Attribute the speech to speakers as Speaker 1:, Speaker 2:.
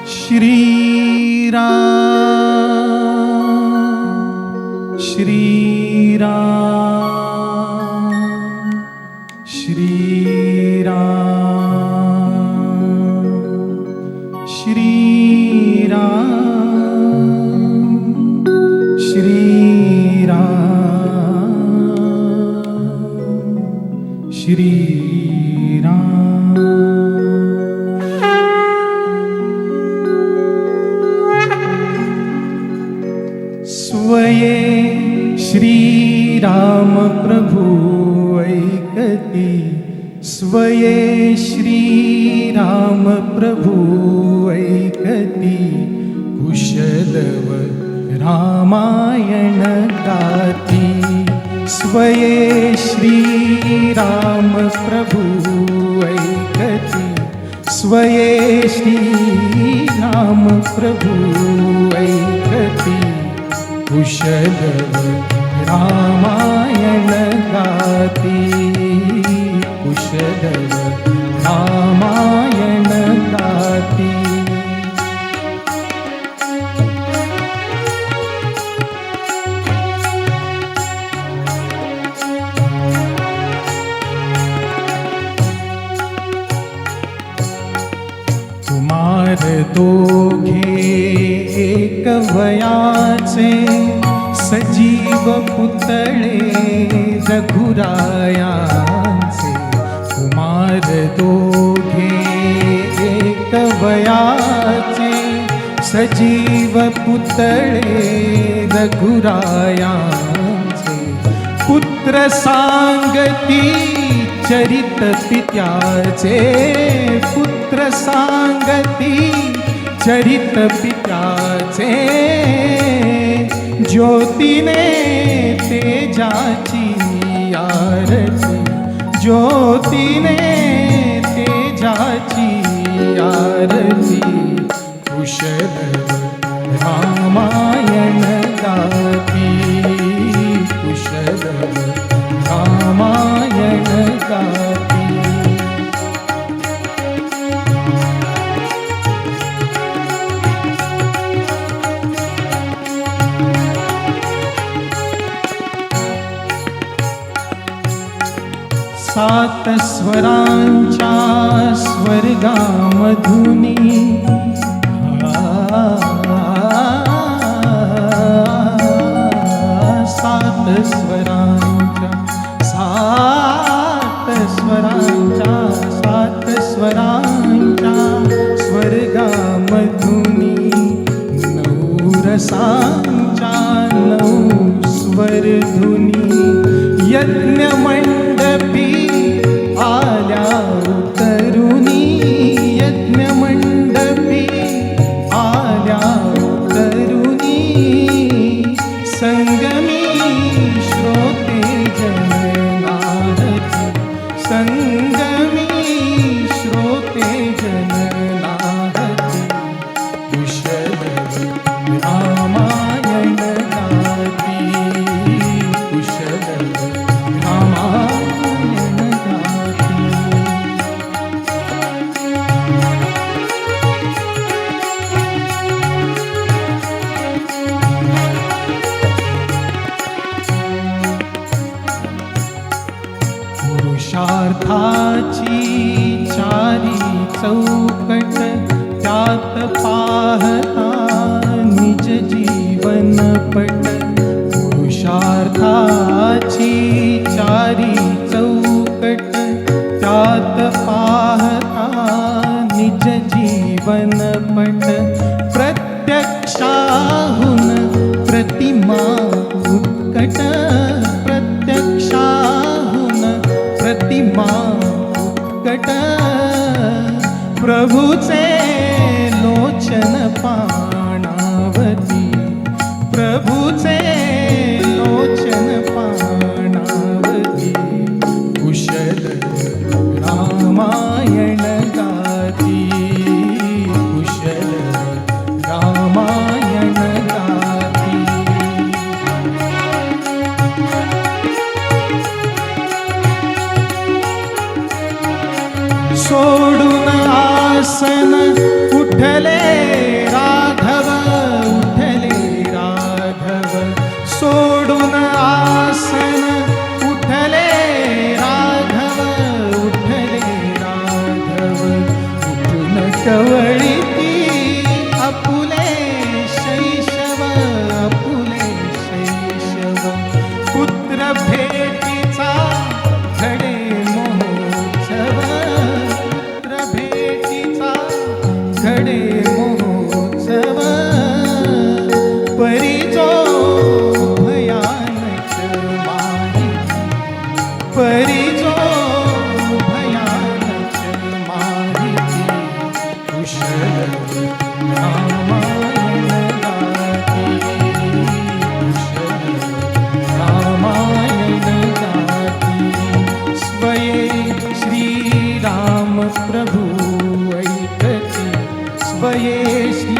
Speaker 1: श्री राम श्री राम श्री राम श्री राम श्री राम श्री स्वये श्री राम प्रभु ऐकती स्वये श्री राम प्रभु ऐकती कुशलव रामायण गाती स्वये श्री राम प्रभु ऐकती स्वये श्री राम प्रभु ऐकती कुशलव रामायण गाती कुशलव रामायण गाती कुमार दोघे एक वयाचे सजीव पुतळे रघुरायांचे कुमार दोघे एक वयाचे सजीव पुतळे रघुरायांचे पुत्र सांगती चरित पित्याचे पुत्र सांगती चरित पित्याचे ज्योतीने तेजाची आरती ज्योतीने तेजाची आरती कुशलव रामायण गाती कुशलव रामायण गाती सात स्वरांच्या स्वर्गामधुनी सात स्वरांच्या स्वर्गामधुनी नऊ रसांच्या नऊ स्वरधुनी यज्ञ मंडपी आल्या उतरुनी यज्ञ मंडपी आल्या उतरुनी संगमी श्रोते जननारती संगमी श्रोते जननारती कुशलव रामायण गाती कुशलव रामायण गाती पुरुषार्थाची चारी चौकट त्यात पाहता निज जीवन पट पुरुषार्थाची चारी चौकट त्यात पाहता निज जीवन पट प्रत्यक्षाहून प्रतिमा उत्कट प्रत्यक्षाहून प्रतिमा उत्कट प्रभुचे लोचन पाणावती प्रभुचे लोचन पाणावती कुशलव रामायण गाती कुशलव रामायण गाती सोडून आसन उठले राघव, उठले राघव, सोडून आसन उठले राघव, उठले राघव, उठून कवळीती आपुले शैशव, आपुले शैशव, पुत्र भेटीचा घडे महोत्सव, पुत्र भेटीचा घडे महोत्सव, परी जो भयानक माहिती, परी जो भयानक माहिती, कुशल रामायण गाती, कुशल रामायण गाती, स्वये श्रीराम प्रभु ऐकती, स्वये श्री